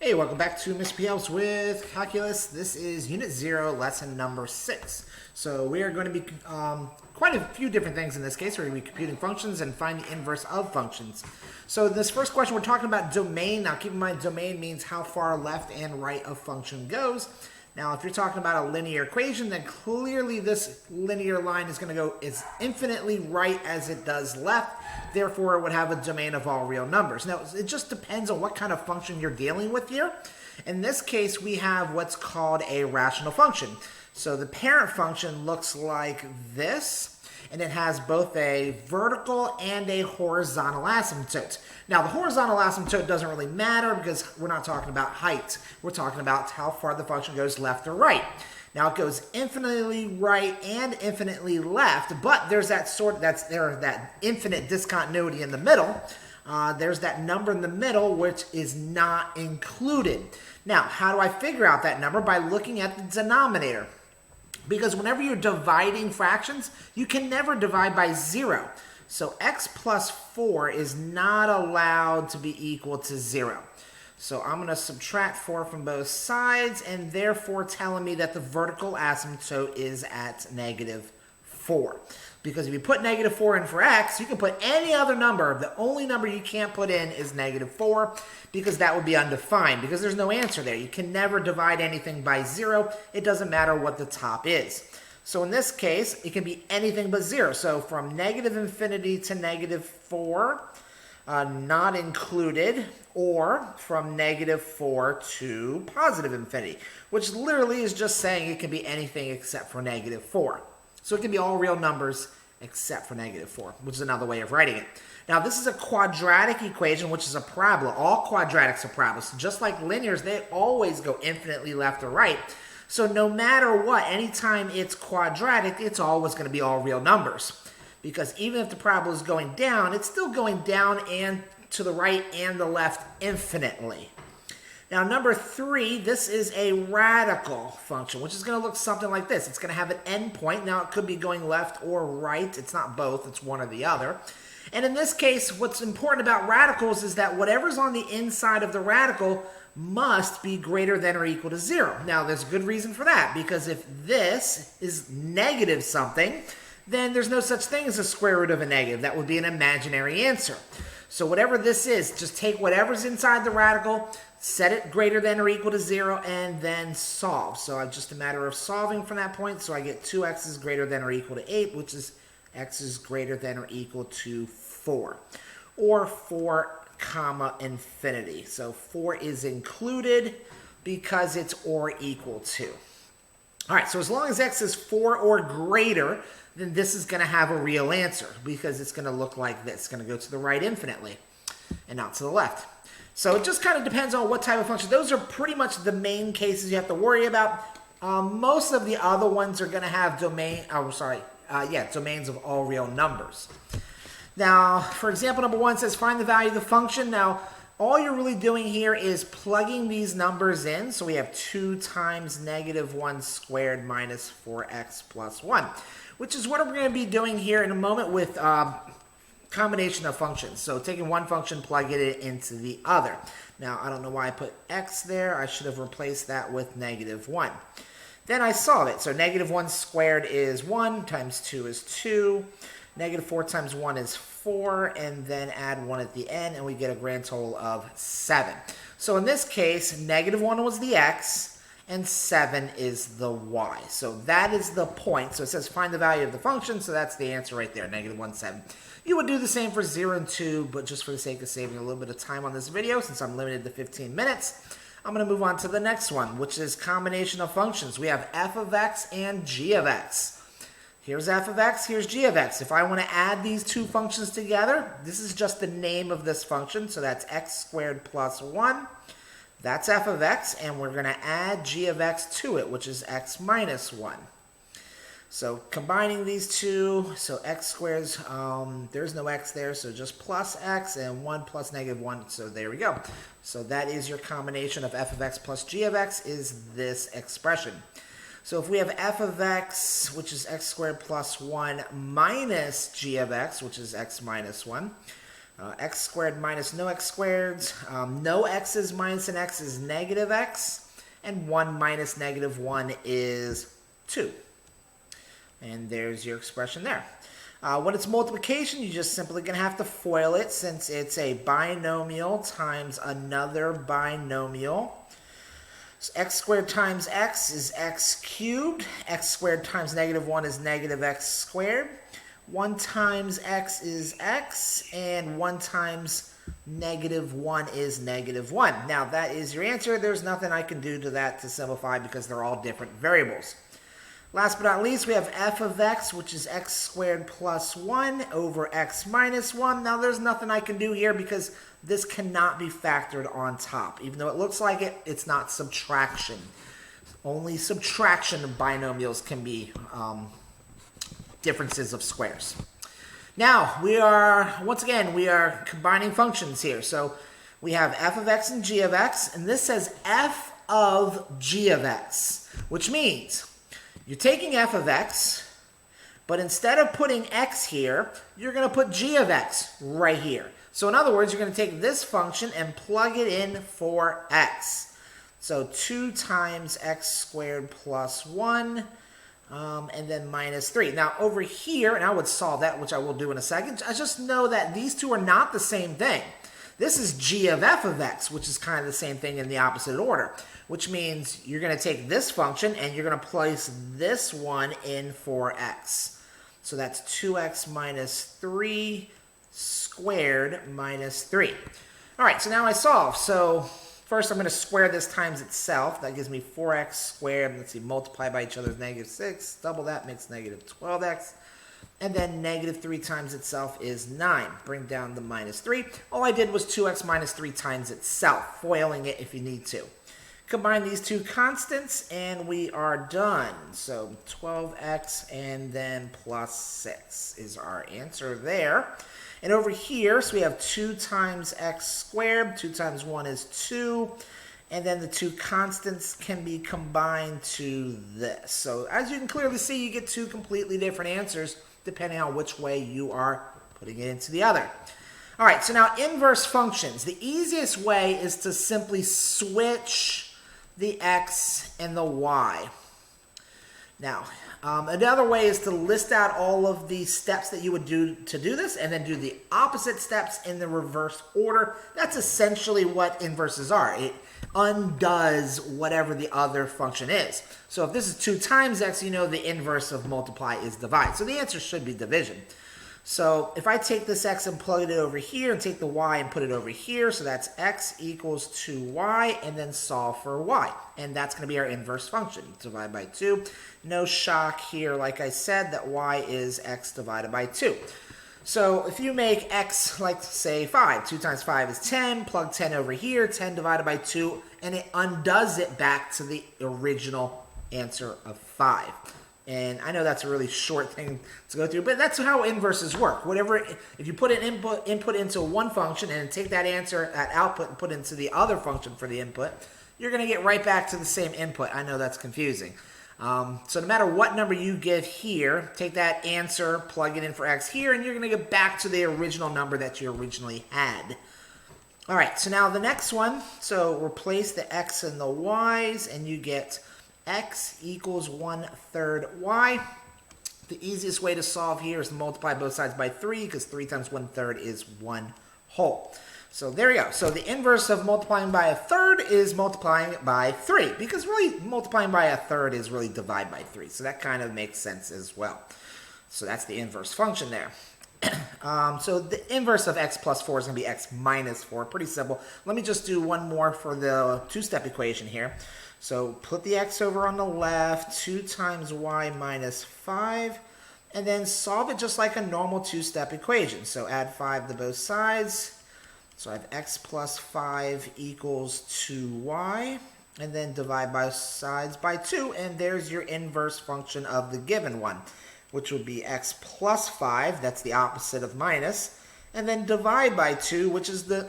Hey, welcome back to Mr. P Helps with Calculus. This is Unit 0, Lesson number 6. So we are going to be quite a few different things in this case. We're going to be computing functions and find the inverse of functions. So this first question, we're talking about domain. Now keep in mind, domain means how far left and right a function goes. Now, if you're talking about a linear equation, then clearly this linear line is going to go as infinitely right as it does left. Therefore, it would have a domain of all real numbers. Now, it just depends on what kind of function you're dealing with here. In this case, we have what's called a rational function. So the parent function looks like this. And it has both a vertical and a horizontal asymptote. Now, the horizontal asymptote doesn't really matter because we're not talking about height. We're talking about how far the function goes left or right. Now, it goes infinitely right and infinitely left, but there's that infinite discontinuity in the middle. There's that number in the middle which is not included. Now, how do I figure out that number? By looking at the denominator. Because whenever you're dividing fractions, you can never divide by 0. So x plus 4 is not allowed to be equal to 0. So I'm going to subtract 4 from both sides, and therefore telling me that the vertical asymptote is at negative 4. Because if you put negative 4 in for x, you can put any other number. The only number you can't put in is negative 4, because that would be undefined, because there's no answer there. You can never divide anything by 0. It doesn't matter what the top is. So in this case, it can be anything but 0. So from negative infinity to negative 4, not included, or from negative 4 to positive infinity, which literally is just saying it can be anything except for negative 4. So it can be all real numbers except for negative 4, which is another way of writing it. Now, this is a quadratic equation, which is a parabola. All quadratics are parabolas. Just like linears, they always go infinitely left or right. So no matter what, anytime it's quadratic, it's always going to be all real numbers. Because even if the parabola is going down, it's still going down and to the right and the left infinitely. Now, number 3, this is a radical function, which is going to look something like this. It's going to have an endpoint. Now, it could be going left or right. It's not both. It's one or the other. And in this case, what's important about radicals is that whatever's on the inside of the radical must be greater than or equal to 0. Now, there's a good reason for that, because if this is negative something, then there's no such thing as a square root of a negative. That would be an imaginary answer. So whatever this is, just take whatever's inside the radical, set it greater than or equal to 0, and then solve. So it's just a matter of solving from that point. So I get 2x is greater than or equal to 8, which is x is greater than or equal to 4. Or 4 comma infinity. So 4 is included because it's or equal to. All right, so as long as x is 4 or greater, then this is going to have a real answer, because it's going to look like this. It's going to go to the right infinitely and not to the left. So it just kind of depends on what type of function. Those are pretty much the main cases you have to worry about. Most of the other ones are going to have domains of all real numbers. Now, for example, number 1 says find the value of the function. Now, all you're really doing here is plugging these numbers in. So we have 2 times negative 1 squared minus 4x plus 1, which is what we're going to be doing here in a moment with combination of functions. So taking one function, plugging it into the other. Now, I don't know why I put x there. I should have replaced that with negative 1. Then I solve it. So negative 1 squared is 1 times 2 is 2. Negative 4 times 1 is 4, and then add 1 at the end, and we get a grand total of 7. So in this case, negative 1 was the x, and 7 is the y. So that is the point. So it says find the value of the function, so that's the answer right there, negative 1, 7. You would do the same for 0 and 2, but just for the sake of saving a little bit of time on this video, since I'm limited to 15 minutes, I'm going to move on to the next one, which is combination of functions. We have f of x and g of x. Here's f of x, here's g of x. If I want to add these two functions together, this is just the name of this function. So that's x squared plus 1. That's f of x, and we're going to add g of x to it, which is x minus 1. So combining these two, so x squares, there's no x there, so just plus x, and 1 plus negative 1, so there we go. So that is your combination of f of x plus g of x is this expression. So if we have f of x, which is x squared plus 1, minus g of x, which is x minus 1, X squared minus no x squared. No x's minus an x is negative x. And 1 minus negative 1 is 2. And there's your expression there. When it's multiplication, you're just simply going to have to FOIL it since it's a binomial times another binomial. So x squared times x is x cubed. X squared times negative 1 is negative x squared. 1 times x is x, and 1 times negative 1 is negative 1. Now, that is your answer. There's nothing I can do to that to simplify because they're all different variables. Last but not least, we have f of x, which is x squared plus 1 over x minus 1. Now, there's nothing I can do here because this cannot be factored on top. Even though it looks like it, it's not subtraction. Only subtraction of binomials can be differences of squares. Now, we are combining functions here. So we have f of x and g of x, and this says f of g of x, which means you're taking f of x, but instead of putting x here, you're going to put g of x right here. So in other words, you're going to take this function and plug it in for x. So 2 times x squared plus 1, and then minus 3. Now over here, and I would solve that, which I will do in a second, I just know that these two are not the same thing. This is g of f of x, which is kind of the same thing in the opposite order, which means you're going to take this function and you're going to place this one in for x. So that's 2x minus 3 squared minus 3. All right, so now I solve. So first I'm going to square this times itself. That gives me 4x squared. Let's see, multiply by each other is negative 6. Double that makes negative 12x. And then negative 3 times itself is 9. Bring down the minus 3. All I did was 2x minus 3 times itself, foiling it if you need to. Combine these two constants, and we are done. So 12x and then plus 6 is our answer there. And over here, so we have 2 times x squared. 2 times 1 is 2. And then the two constants can be combined to this. So as you can clearly see, you get two completely different answers depending on which way you are putting it into the other. All right, so now inverse functions. The easiest way is to simply switch the x and the y. Now, another way is to list out all of the steps that you would do to do this and then do the opposite steps in the reverse order. That's essentially what inverses are. It undoes whatever the other function is. So if this is 2 times x, you know the inverse of multiply is divide. So the answer should be division. So if I take this x and plug it over here and take the y and put it over here, so that's x equals 2y, and then solve for y. And that's going to be our inverse function. Divide by 2. No shock here, like I said, that y is x divided by 2. So if you make x, like say 5, 2 times 5 is 10, plug 10 over here, 10 divided by 2, and it undoes it back to the original answer of 5. And I know that's a really short thing to go through, but that's how inverses work. Whatever, if you put an input into one function and take that answer at output and put it into the other function for the input, you're going to get right back to the same input. I know that's confusing. So no matter what number you give here, take that answer, plug it in for x here, and you're going to get back to the original number that you originally had. All right, so now the next one, so replace the x and the y's, and you get x equals 1/3 y. The easiest way to solve here is to multiply both sides by 3, because 3 times 1/3 is 1 whole. So there you go. So the inverse of multiplying by 1/3 is multiplying by 3, because really multiplying by 1/3 is really divide by 3. So that kind of makes sense as well. So that's the inverse function there. So the inverse of x plus 4 is going to be x minus 4. Pretty simple. Let me just do one more for the two-step equation here. So put the x over on the left, 2 times y minus 5, and then solve it just like a normal two-step equation. So add 5 to both sides. So I have x plus 5 equals 2y, and then divide both sides by 2, and there's your inverse function of the given one, which would be x plus 5, that's the opposite of minus, and then divide by 2, which is the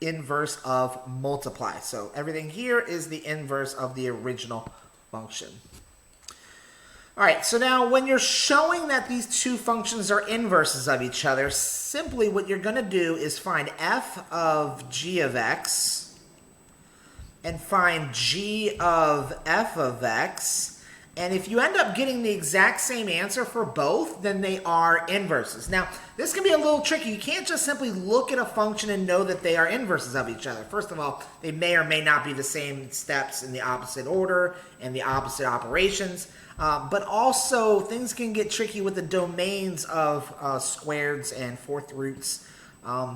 inverse of multiply. So everything here is the inverse of the original function. All right, so now when you're showing that these two functions are inverses of each other, simply what you're going to do is find f of g of x and find g of f of x. And if you end up getting the exact same answer for both, then they are inverses. Now, this can be a little tricky. You can't just simply look at a function and know that they are inverses of each other. First of all, they may or may not be the same steps in the opposite order and the opposite operations. But also, things can get tricky with the domains of squareds and fourth roots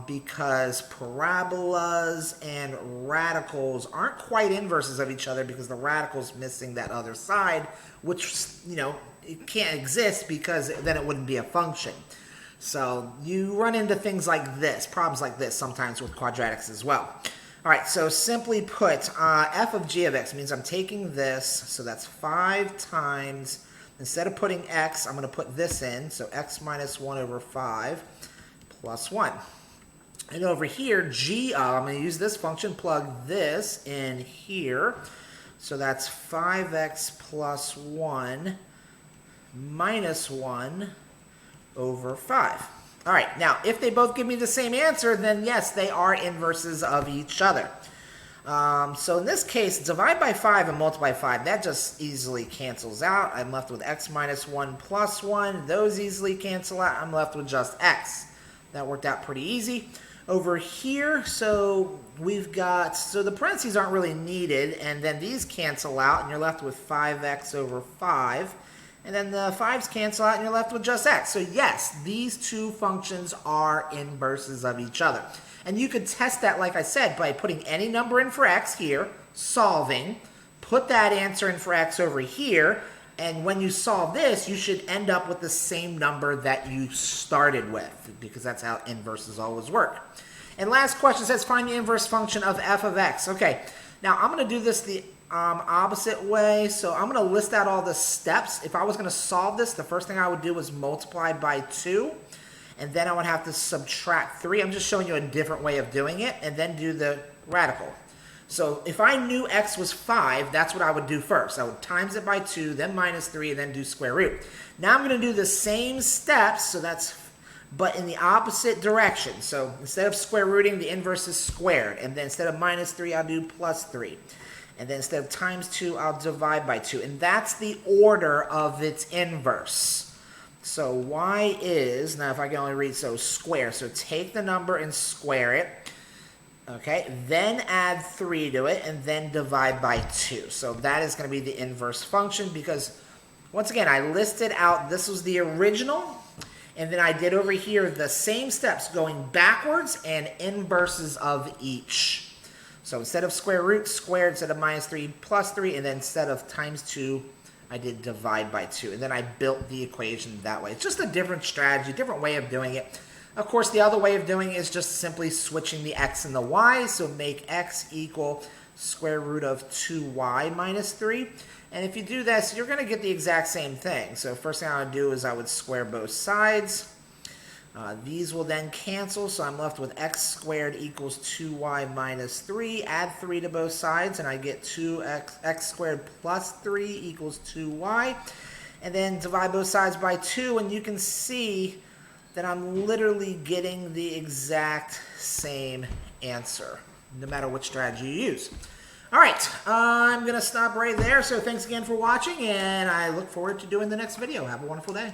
because parabolas and radicals aren't quite inverses of each other because the radical's missing that other side, which, you know, it can't exist because then it wouldn't be a function. So you run into things like this, problems like this sometimes with quadratics as well. All right, so simply put, f of g of x means I'm taking this, so that's 5 times, instead of putting x, I'm going to put this in, so x minus 1 over 5 plus 1. And over here, g of, I'm going to use this function, plug this in here, so that's 5x plus 1 minus 1 over 5. All right, now, if they both give me the same answer, then yes, they are inverses of each other. So in this case, divide by 5 and multiply 5, that just easily cancels out. I'm left with x minus 1 plus 1. Those easily cancel out. I'm left with just x. That worked out pretty easy. Over here, so we've got, so the parentheses aren't really needed, and then these cancel out, and you're left with 5x over 5. And then the 5's cancel out and you're left with just x. So yes, these two functions are inverses of each other. And you could test that, like I said, by putting any number in for x here, solving, put that answer in for x over here, and when you solve this, you should end up with the same number that you started with, because that's how inverses always work. And last question says, find the inverse function of f of x. Okay, now I'm going to do this the opposite way. So I'm going to list out all the steps. If I was going to solve this, the first thing I would do was multiply by 2. And then I would have to subtract 3. I'm just showing you a different way of doing it. And then do the radical. So if I knew x was 5, that's what I would do first. I would times it by 2, then minus 3, and then do square root. Now I'm going to do the same steps. So that's, but in the opposite direction. So instead of square rooting, the inverse is squared. And then instead of minus 3, I'll do plus 3. And then instead of times 2, I'll divide by 2. And that's the order of its inverse. So y is, now if I can only read, so square. So take the number and square it. Okay, then add 3 to it, and then divide by 2. So that is going to be the inverse function because, once again, I listed out, this was the original. And then I did over here the same steps going backwards and inverses of each. So instead of square root, squared, instead of minus 3, plus 3, and then instead of times 2, I did divide by 2. And then I built the equation that way. It's just a different strategy, different way of doing it. Of course, the other way of doing it is just simply switching the x and the y. So make x equal square root of 2y minus 3. And if you do this, you're going to get the exact same thing. So first thing I would do is I would square both sides. These will then cancel, so I'm left with x squared equals 2y minus 3. Add 3 to both sides, and I get 2x squared plus 3 equals 2y. And then divide both sides by 2, and you can see that I'm literally getting the exact same answer, no matter which strategy you use. All right, I'm going to stop right there. So thanks again for watching, and I look forward to doing the next video. Have a wonderful day.